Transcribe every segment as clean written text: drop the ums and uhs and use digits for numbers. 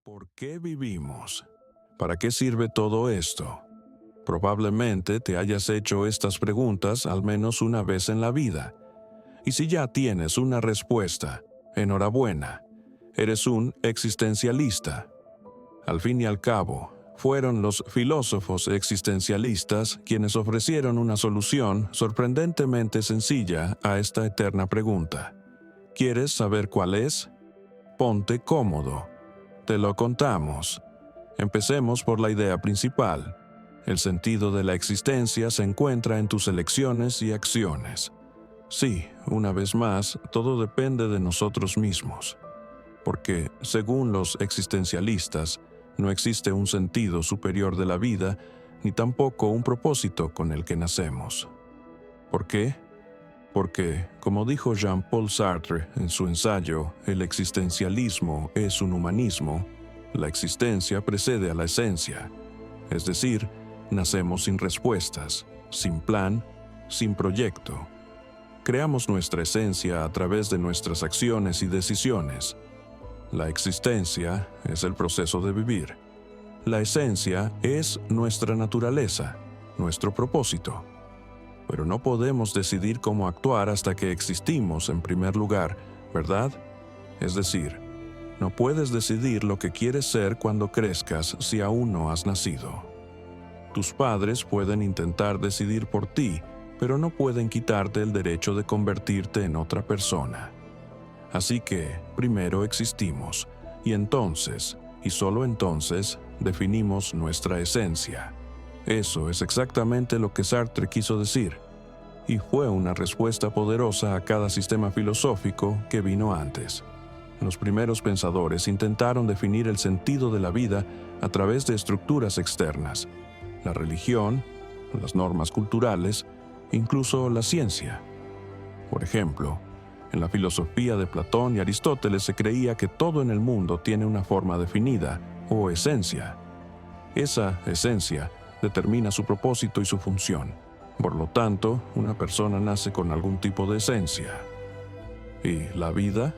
¿Por qué vivimos? ¿Para qué sirve todo esto? Probablemente te hayas hecho estas preguntas al menos una vez en la vida. Y si ya tienes una respuesta, enhorabuena, eres un existencialista. Al fin y al cabo, fueron los filósofos existencialistas quienes ofrecieron una solución sorprendentemente sencilla a esta eterna pregunta. ¿Quieres saber cuál es? Ponte cómodo. Te lo contamos. Empecemos por la idea principal. El sentido de la existencia se encuentra en tus elecciones y acciones. Sí, una vez más, todo depende de nosotros mismos. Porque, según los existencialistas, no existe un sentido superior de la vida, ni tampoco un propósito con el que nacemos. ¿Por qué? Porque, como dijo Jean-Paul Sartre en su ensayo El existencialismo es un humanismo, la existencia precede a la esencia. Es decir, nacemos sin respuestas, sin plan, sin proyecto. Creamos nuestra esencia a través de nuestras acciones y decisiones. La existencia es el proceso de vivir. La esencia es nuestra naturaleza, nuestro propósito. Pero no podemos decidir cómo actuar hasta que existimos en primer lugar, ¿verdad? Es decir, no puedes decidir lo que quieres ser cuando crezcas si aún no has nacido. Tus padres pueden intentar decidir por ti, pero no pueden quitarte el derecho de convertirte en otra persona. Así que, primero existimos, y entonces, y solo entonces, definimos nuestra esencia. Eso es exactamente lo que Sartre quiso decir, y fue una respuesta poderosa a cada sistema filosófico que vino antes. Los primeros pensadores intentaron definir el sentido de la vida a través de estructuras externas, la religión, las normas culturales, incluso la ciencia. Por ejemplo, en la filosofía de Platón y Aristóteles se creía que todo en el mundo tiene una forma definida, o esencia. Esa esencia determina su propósito y su función. Por lo tanto, una persona nace con algún tipo de esencia. ¿Y la vida?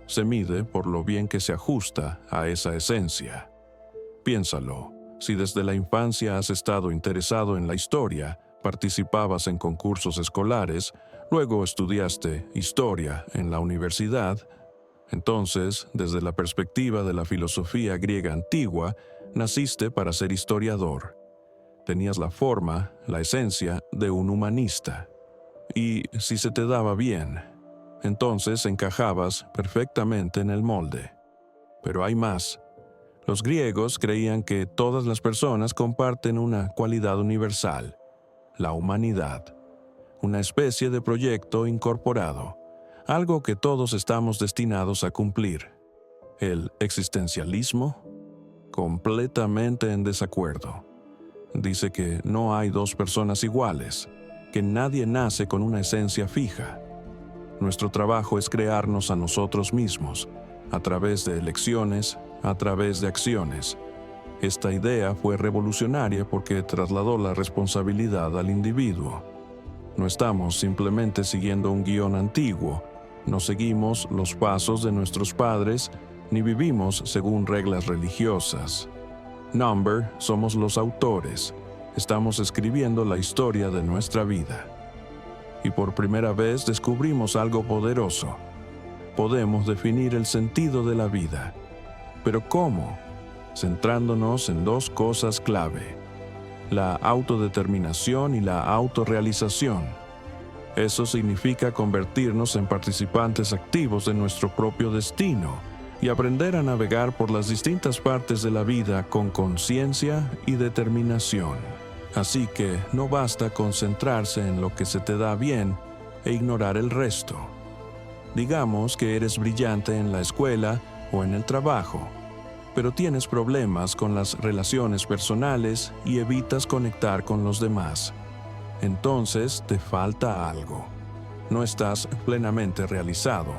Se mide por lo bien que se ajusta a esa esencia. Piénsalo, si desde la infancia has estado interesado en la historia, participabas en concursos escolares, luego estudiaste historia en la universidad, entonces, desde la perspectiva de la filosofía griega antigua, naciste para ser historiador. Tenías la forma, la esencia de un humanista. Y si se te daba bien, entonces encajabas perfectamente en el molde. Pero hay más. Los griegos creían que todas las personas comparten una cualidad universal, la humanidad, una especie de proyecto incorporado, algo que todos estamos destinados a cumplir. El existencialismo, completamente en desacuerdo. Dice que no hay dos personas iguales, que nadie nace con una esencia fija. Nuestro trabajo es crearnos a nosotros mismos, a través de elecciones, a través de acciones. Esta idea fue revolucionaria porque trasladó la responsabilidad al individuo. No estamos simplemente siguiendo un guión antiguo, no seguimos los pasos de nuestros padres, ni vivimos según reglas religiosas. Number somos los autores. Estamos escribiendo la historia de nuestra vida. Y por primera vez descubrimos algo poderoso. Podemos definir el sentido de la vida. ¿Pero cómo? Centrándonos en dos cosas clave: la autodeterminación y la autorrealización. Eso significa convertirnos en participantes activos de nuestro propio destino y aprender a navegar por las distintas partes de la vida con conciencia y determinación. Así que no basta concentrarse en lo que se te da bien e ignorar el resto. Digamos que eres brillante en la escuela o en el trabajo, pero tienes problemas con las relaciones personales y evitas conectar con los demás. Entonces te falta algo. No estás plenamente realizado.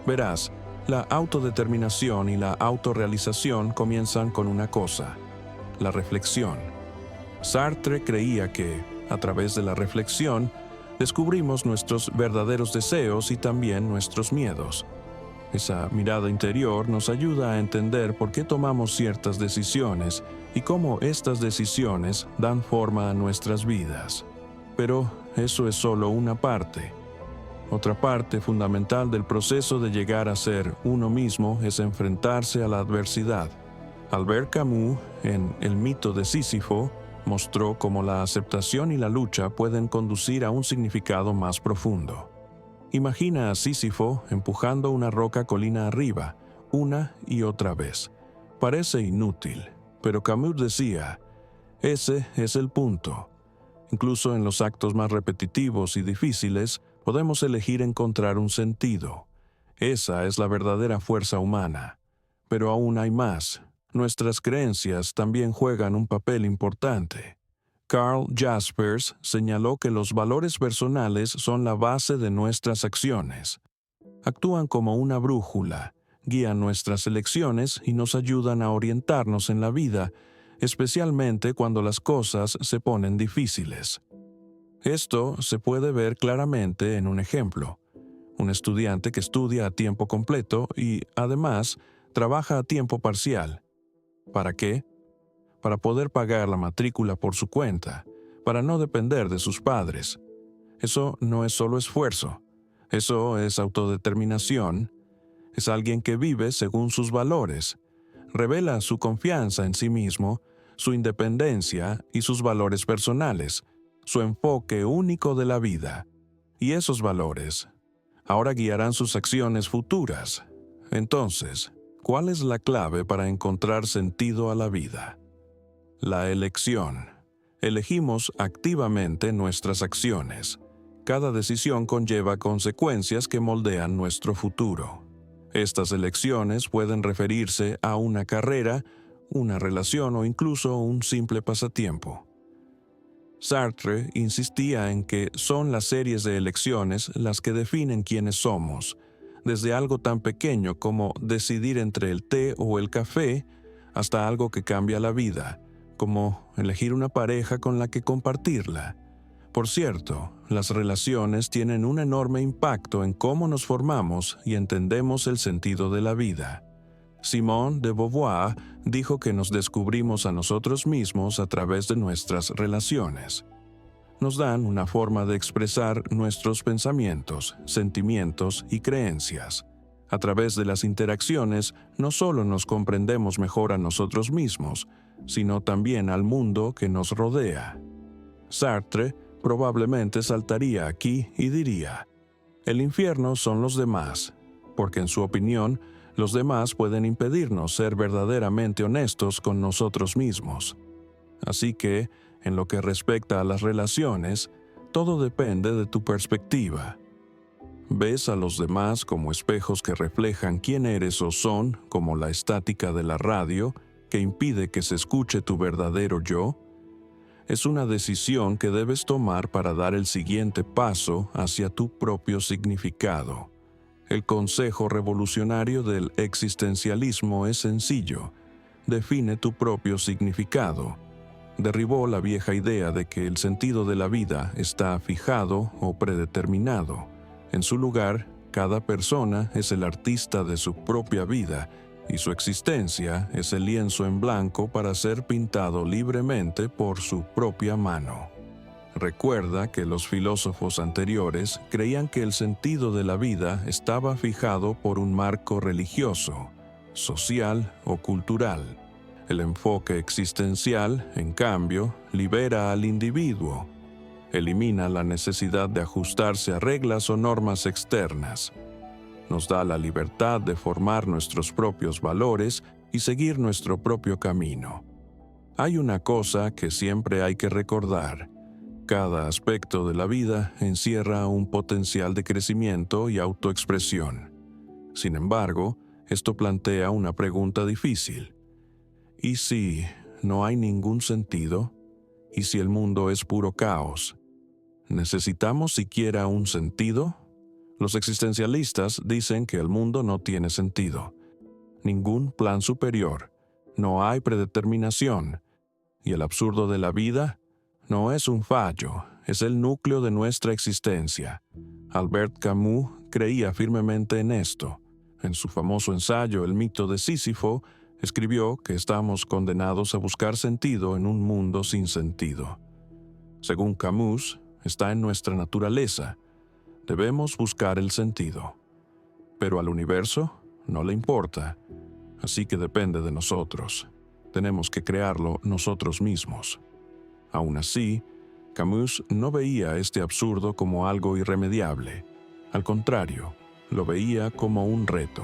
Verás, la autodeterminación y la autorrealización comienzan con una cosa: la reflexión. Sartre creía que, a través de la reflexión, descubrimos nuestros verdaderos deseos y también nuestros miedos. Esa mirada interior nos ayuda a entender por qué tomamos ciertas decisiones y cómo estas decisiones dan forma a nuestras vidas. Pero eso es solo una parte. Otra parte fundamental del proceso de llegar a ser uno mismo es enfrentarse a la adversidad. Albert Camus, en El mito de Sísifo, mostró cómo la aceptación y la lucha pueden conducir a un significado más profundo. Imagina a Sísifo empujando una roca colina arriba, una y otra vez. Parece inútil, pero Camus decía, ese es el punto. Incluso en los actos más repetitivos y difíciles, podemos elegir encontrar un sentido. Esa es la verdadera fuerza humana. Pero aún hay más. Nuestras creencias también juegan un papel importante. Karl Jaspers señaló que los valores personales son la base de nuestras acciones. Actúan como una brújula, guían nuestras elecciones y nos ayudan a orientarnos en la vida, especialmente cuando las cosas se ponen difíciles. Esto se puede ver claramente en un ejemplo. Un estudiante que estudia a tiempo completo y, además, trabaja a tiempo parcial. ¿Para qué? Para poder pagar la matrícula por su cuenta, para no depender de sus padres. Eso no es solo esfuerzo, eso es autodeterminación. Es alguien que vive según sus valores, revela su confianza en sí mismo, su independencia y sus valores personales, su enfoque único de la vida. Y esos valores ahora guiarán sus acciones futuras. Entonces, ¿cuál es la clave para encontrar sentido a la vida? La elección. Elegimos activamente nuestras acciones. Cada decisión conlleva consecuencias que moldean nuestro futuro. Estas elecciones pueden referirse a una carrera, una relación o incluso un simple pasatiempo. Sartre insistía en que son las series de elecciones las que definen quiénes somos, desde algo tan pequeño como decidir entre el té o el café, hasta algo que cambia la vida, como elegir una pareja con la que compartirla. Por cierto, las relaciones tienen un enorme impacto en cómo nos formamos y entendemos el sentido de la vida. Simone de Beauvoir dijo que nos descubrimos a nosotros mismos a través de nuestras relaciones. Nos dan una forma de expresar nuestros pensamientos, sentimientos y creencias. A través de las interacciones, no solo nos comprendemos mejor a nosotros mismos, sino también al mundo que nos rodea. Sartre probablemente saltaría aquí y diría, el infierno son los demás, porque en su opinión, los demás pueden impedirnos ser verdaderamente honestos con nosotros mismos. Así que, en lo que respecta a las relaciones, todo depende de tu perspectiva. ¿Ves a los demás como espejos que reflejan quién eres o son, como la estática de la radio, que impide que se escuche tu verdadero yo? Es una decisión que debes tomar para dar el siguiente paso hacia tu propio significado. El consejo revolucionario del existencialismo es sencillo. Define tu propio significado. Derribó la vieja idea de que el sentido de la vida está fijado o predeterminado. En su lugar, cada persona es el artista de su propia vida y su existencia es el lienzo en blanco para ser pintado libremente por su propia mano. Recuerda que los filósofos anteriores creían que el sentido de la vida estaba fijado por un marco religioso, social o cultural. El enfoque existencial, en cambio, libera al individuo. Elimina la necesidad de ajustarse a reglas o normas externas. Nos da la libertad de formar nuestros propios valores y seguir nuestro propio camino. Hay una cosa que siempre hay que recordar. Cada aspecto de la vida encierra un potencial de crecimiento y autoexpresión. Sin embargo, esto plantea una pregunta difícil. ¿Y si no hay ningún sentido? ¿Y si el mundo es puro caos? ¿Necesitamos siquiera un sentido? Los existencialistas dicen que el mundo no tiene sentido. Ningún plan superior. No hay predeterminación. Y el absurdo de la vida no es un fallo, es el núcleo de nuestra existencia. Albert Camus creía firmemente en esto. en su famoso ensayo El mito de Sísifo, escribió que estamos condenados a buscar sentido en un mundo sin sentido. Según Camus, está en nuestra naturaleza. Debemos buscar el sentido. Pero al universo no le importa, así que depende de nosotros. Tenemos que crearlo nosotros mismos. Aún así, Camus no veía este absurdo como algo irremediable. Al contrario, lo veía como un reto.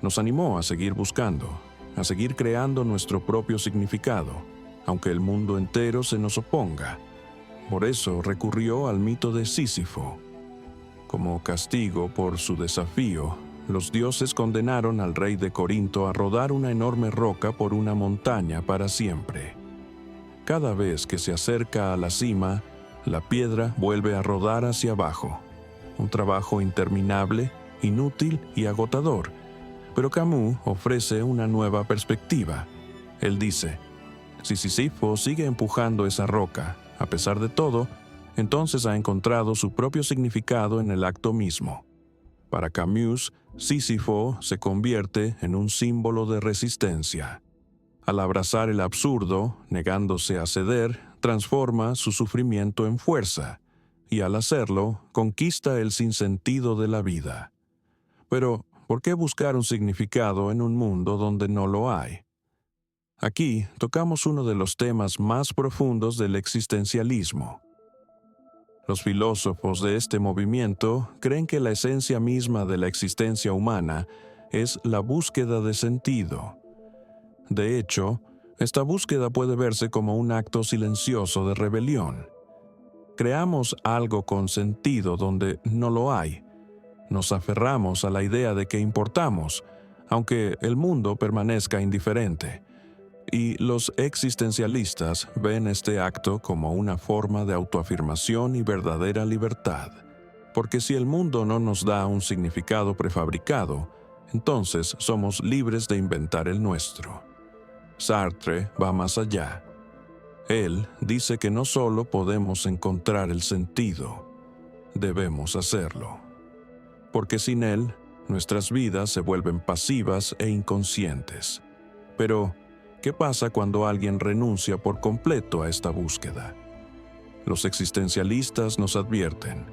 Nos animó a seguir buscando, a seguir creando nuestro propio significado, aunque el mundo entero se nos oponga. Por eso recurrió al mito de Sísifo. Como castigo por su desafío, los dioses condenaron al rey de Corinto a rodar una enorme roca por una montaña para siempre. Cada vez que se acerca a la cima, la piedra vuelve a rodar hacia abajo. Un trabajo interminable, inútil y agotador. Pero Camus ofrece una nueva perspectiva. Él dice, si Sísifo sigue empujando esa roca, a pesar de todo, entonces ha encontrado su propio significado en el acto mismo. Para Camus, Sísifo se convierte en un símbolo de resistencia. Al abrazar el absurdo, negándose a ceder, transforma su sufrimiento en fuerza, y al hacerlo, conquista el sinsentido de la vida. Pero, ¿por qué buscar un significado en un mundo donde no lo hay? Aquí tocamos uno de los temas más profundos del existencialismo. Los filósofos de este movimiento creen que la esencia misma de la existencia humana es la búsqueda de sentido. De hecho, esta búsqueda puede verse como un acto silencioso de rebelión. Creamos algo con sentido donde no lo hay. Nos aferramos a la idea de que importamos, aunque el mundo permanezca indiferente. Y los existencialistas ven este acto como una forma de autoafirmación y verdadera libertad. Porque si el mundo no nos da un significado prefabricado, entonces somos libres de inventar el nuestro. Sartre va más allá. Él dice que no solo podemos encontrar el sentido, debemos hacerlo. Porque sin él, nuestras vidas se vuelven pasivas e inconscientes. Pero, ¿qué pasa cuando alguien renuncia por completo a esta búsqueda? Los existencialistas nos advierten,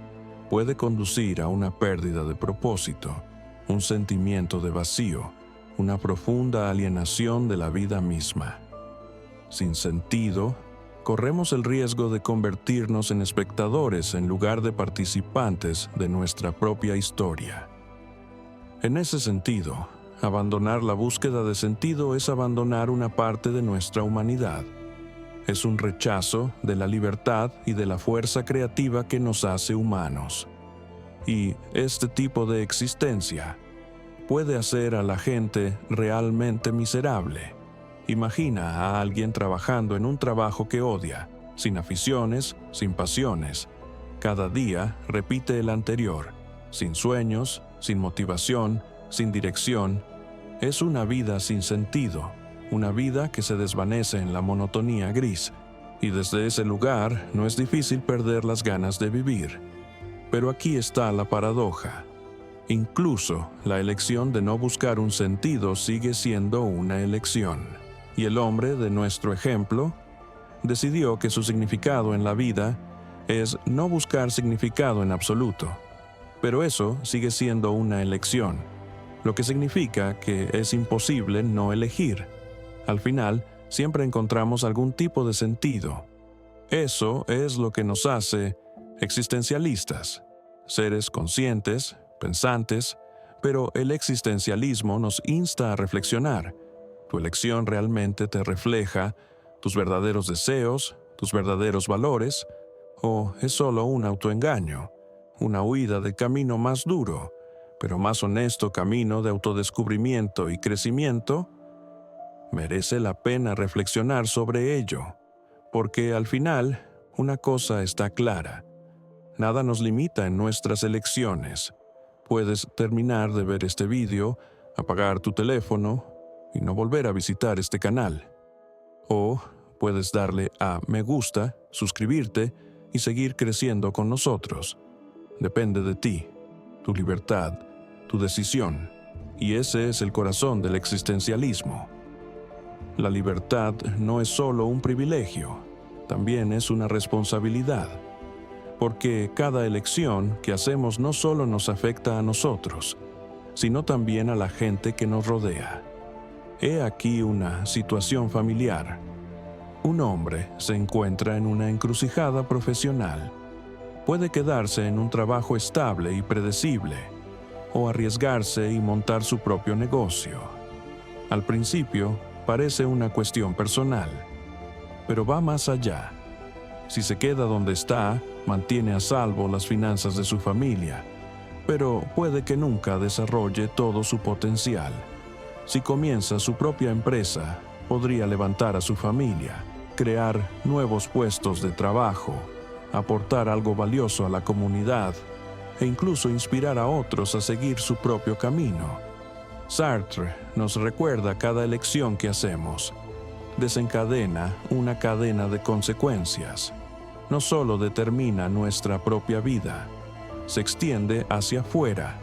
puede conducir a una pérdida de propósito, un sentimiento de vacío, una profunda alienación de la vida misma. Sin sentido, corremos el riesgo de convertirnos en espectadores en lugar de participantes de nuestra propia historia. En ese sentido, abandonar la búsqueda de sentido es abandonar una parte de nuestra humanidad. Es un rechazo de la libertad y de la fuerza creativa que nos hace humanos. Y este tipo de existencia puede hacer a la gente realmente miserable. Imagina a alguien trabajando en un trabajo que odia, sin aficiones, sin pasiones. Cada día repite el anterior, sin sueños, sin motivación, sin dirección. Es una vida sin sentido, una vida que se desvanece en la monotonía gris, y desde ese lugar no es difícil perder las ganas de vivir. Pero aquí está la paradoja. Incluso la elección de no buscar un sentido sigue siendo una elección. Y el hombre de nuestro ejemplo decidió que su significado en la vida es no buscar significado en absoluto. Pero eso sigue siendo una elección, lo que significa que es imposible no elegir. Al final, siempre encontramos algún tipo de sentido. Eso es lo que nos hace existencialistas, seres conscientes, pensantes, pero el existencialismo nos insta a reflexionar. Tu elección realmente te refleja tus verdaderos deseos, tus verdaderos valores, o es solo un autoengaño, una huida del camino más duro, pero más honesto camino de autodescubrimiento y crecimiento. Merece la pena reflexionar sobre ello, porque al final, una cosa está clara: nada nos limita en nuestras elecciones. Puedes terminar de ver este vídeo, apagar tu teléfono y no volver a visitar este canal. O puedes darle a me gusta, suscribirte y seguir creciendo con nosotros. Depende de ti, tu libertad, tu decisión. Y ese es el corazón del existencialismo. La libertad no es solo un privilegio, también es una responsabilidad, porque cada elección que hacemos no solo nos afecta a nosotros, sino también a la gente que nos rodea. He aquí una situación familiar. Un hombre se encuentra en una encrucijada profesional. Puede quedarse en un trabajo estable y predecible, o arriesgarse y montar su propio negocio. Al principio, parece una cuestión personal, pero va más allá. Si se queda donde está, mantiene a salvo las finanzas de su familia, pero puede que nunca desarrolle todo su potencial. Si comienza su propia empresa, podría levantar a su familia, crear nuevos puestos de trabajo, aportar algo valioso a la comunidad e incluso inspirar a otros a seguir su propio camino. Sartre nos recuerda cada elección que hacemos. Desencadena una cadena de consecuencias. No solo determina nuestra propia vida, se extiende hacia afuera,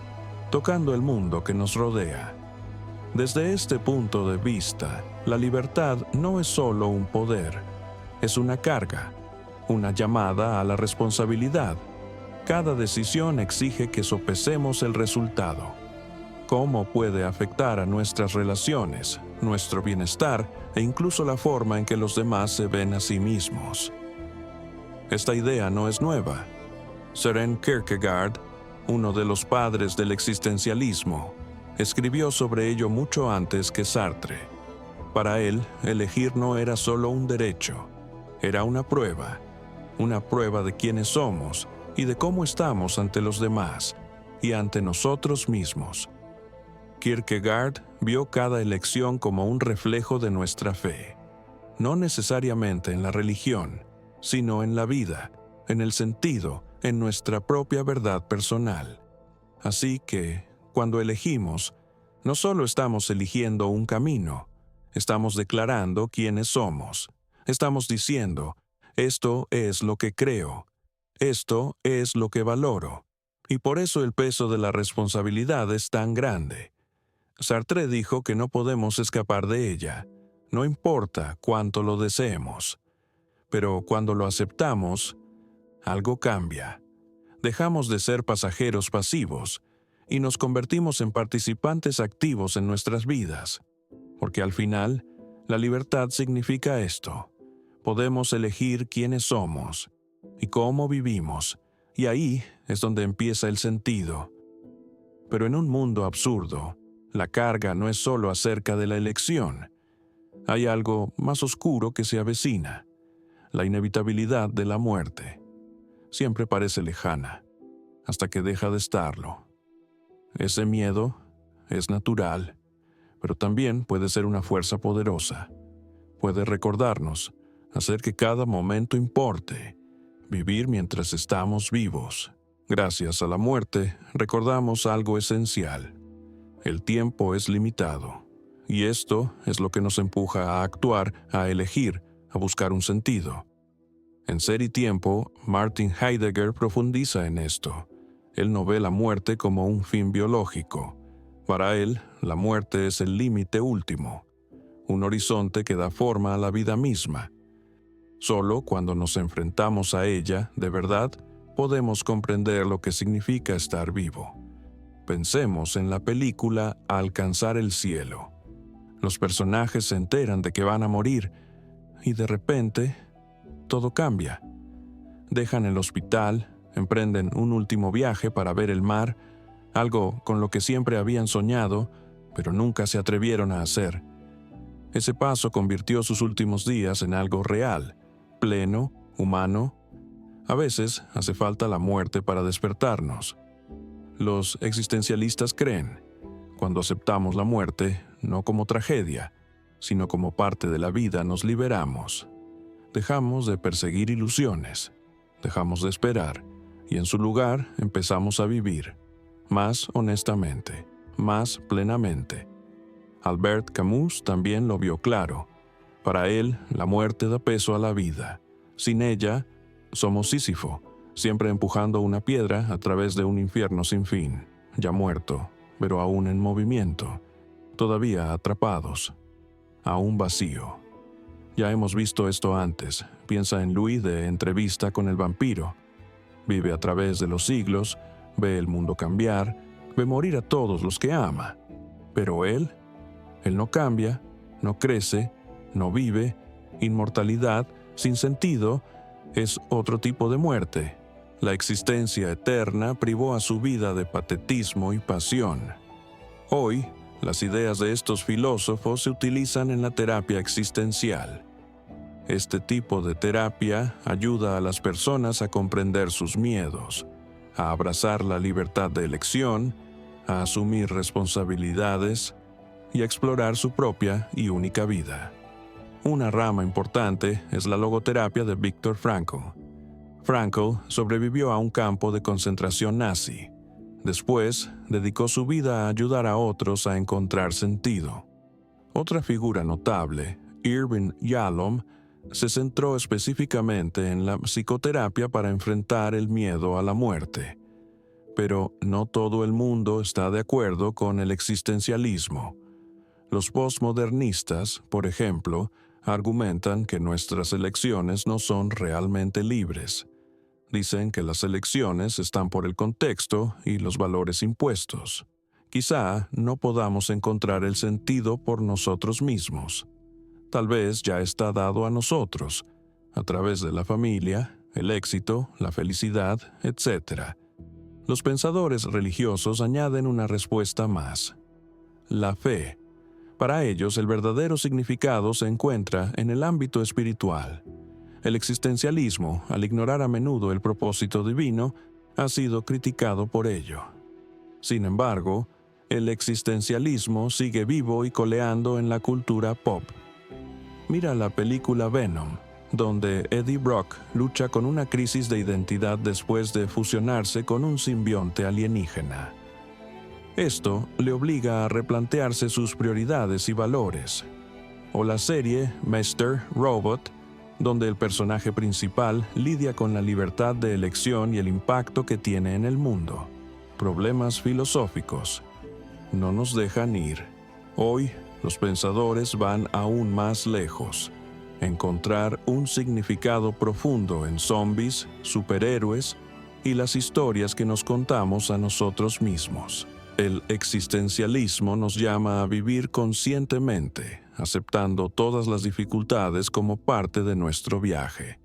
tocando el mundo que nos rodea. Desde este punto de vista, la libertad no es solo un poder, es una carga, una llamada a la responsabilidad. Cada decisión exige que sopesemos el resultado. ¿Cómo puede afectar a nuestras relaciones, nuestro bienestar e incluso la forma en que los demás se ven a sí mismos? Esta idea no es nueva. Søren Kierkegaard, uno de los padres del existencialismo, escribió sobre ello mucho antes que Sartre. Para él, elegir no era solo un derecho, era una prueba de quiénes somos y de cómo estamos ante los demás y ante nosotros mismos. Kierkegaard vio cada elección como un reflejo de nuestra fe, no necesariamente en la religión, sino en la vida, en el sentido, en nuestra propia verdad personal. Así que, cuando elegimos, no solo estamos eligiendo un camino, estamos declarando quiénes somos. Estamos diciendo, esto es lo que creo, esto es lo que valoro, y por eso el peso de la responsabilidad es tan grande. Sartre dijo que no podemos escapar de ella, no importa cuánto lo deseemos. Pero cuando lo aceptamos, algo cambia. Dejamos de ser pasajeros pasivos y nos convertimos en participantes activos en nuestras vidas. Porque al final, la libertad significa esto. Podemos elegir quiénes somos y cómo vivimos, y ahí es donde empieza el sentido. Pero en un mundo absurdo, la carga no es solo acerca de la elección. Hay algo más oscuro que se avecina. La inevitabilidad de la muerte. Siempre parece lejana, hasta que deja de estarlo. Ese miedo es natural, pero también puede ser una fuerza poderosa. Puede recordarnos, hacer que cada momento importe, vivir mientras estamos vivos. Gracias a la muerte, recordamos algo esencial. El tiempo es limitado, y esto es lo que nos empuja a actuar, a elegir, a buscar un sentido. En Ser y Tiempo, Martin Heidegger profundiza en esto. Él no ve la muerte como un fin biológico. Para él, la muerte es el límite último, un horizonte que da forma a la vida misma. Solo cuando nos enfrentamos a ella, de verdad, podemos comprender lo que significa estar vivo. Pensemos en la película Alcanzar el cielo. Los personajes se enteran de que van a morir y de repente todo cambia. Dejan el hospital, emprenden un último viaje para ver el mar, algo con lo que siempre habían soñado, pero nunca se atrevieron a hacer. Ese paso convirtió sus últimos días en algo real, pleno, humano. A veces hace falta la muerte para despertarnos. Los existencialistas creen, cuando aceptamos la muerte, no como tragedia, sino como parte de la vida, nos liberamos. Dejamos de perseguir ilusiones, dejamos de esperar, y en su lugar empezamos a vivir, más honestamente, más plenamente. Albert Camus también lo vio claro. Para él, la muerte da peso a la vida. Sin ella, somos Sísifo, siempre empujando una piedra a través de un infierno sin fin, ya muerto, pero aún en movimiento, todavía atrapados, aún vacío. Ya hemos visto esto antes. Piensa en Louis de Entrevista con el vampiro. Vive a través de los siglos, ve el mundo cambiar, ve morir a todos los que ama. Pero él no cambia, no crece, no vive. Inmortalidad, sin sentido, es otro tipo de muerte. La existencia eterna privó a su vida de patetismo y pasión. Hoy, las ideas de estos filósofos se utilizan en la terapia existencial. Este tipo de terapia ayuda a las personas a comprender sus miedos, a abrazar la libertad de elección, a asumir responsabilidades y a explorar su propia y única vida. Una rama importante es la logoterapia de Viktor Frankl. Frankl sobrevivió a un campo de concentración nazi. Después, dedicó su vida a ayudar a otros a encontrar sentido. Otra figura notable, Irvin Yalom, se centró específicamente en la psicoterapia para enfrentar el miedo a la muerte. Pero no todo el mundo está de acuerdo con el existencialismo. Los postmodernistas, por ejemplo, argumentan que nuestras elecciones no son realmente libres. Dicen que las elecciones están por el contexto y los valores impuestos. Quizá no podamos encontrar el sentido por nosotros mismos. Tal vez ya está dado a nosotros, a través de la familia, el éxito, la felicidad, etc. Los pensadores religiosos añaden una respuesta más: la fe. Para ellos, el verdadero significado se encuentra en el ámbito espiritual. El existencialismo, al ignorar a menudo el propósito divino, ha sido criticado por ello. Sin embargo, el existencialismo sigue vivo y coleando en la cultura pop. Mira la película Venom, donde Eddie Brock lucha con una crisis de identidad después de fusionarse con un simbionte alienígena. Esto le obliga a replantearse sus prioridades y valores. O la serie Mr. Robot, donde el personaje principal lidia con la libertad de elección y el impacto que tiene en el mundo. Problemas filosóficos no nos dejan ir. Hoy, los pensadores van aún más lejos. Encontrar un significado profundo en zombies, superhéroes y las historias que nos contamos a nosotros mismos. El existencialismo nos llama a vivir conscientemente, aceptando todas las dificultades como parte de nuestro viaje.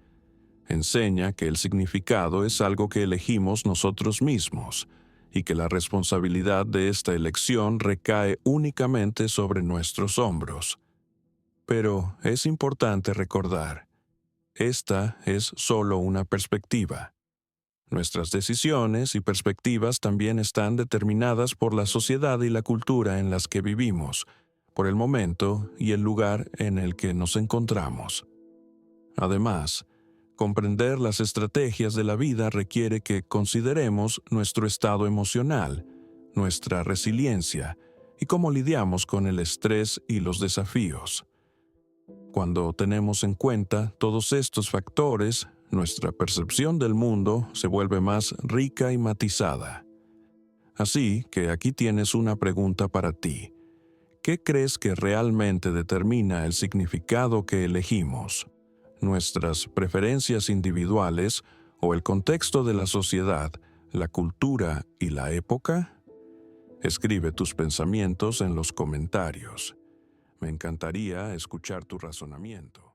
Enseña que el significado es algo que elegimos nosotros mismos y que la responsabilidad de esta elección recae únicamente sobre nuestros hombros. Pero es importante recordar, esta es solo una perspectiva. Nuestras decisiones y perspectivas también están determinadas por la sociedad y la cultura en las que vivimos, por el momento y el lugar en el que nos encontramos. Además, comprender las estrategias de la vida requiere que consideremos nuestro estado emocional, nuestra resiliencia y cómo lidiamos con el estrés y los desafíos. Cuando tenemos en cuenta todos estos factores, nuestra percepción del mundo se vuelve más rica y matizada. Así que aquí tienes una pregunta para ti. ¿Qué crees que realmente determina el significado que elegimos? ¿Nuestras preferencias individuales o el contexto de la sociedad, la cultura y la época? Escribe tus pensamientos en los comentarios. Me encantaría escuchar tu razonamiento.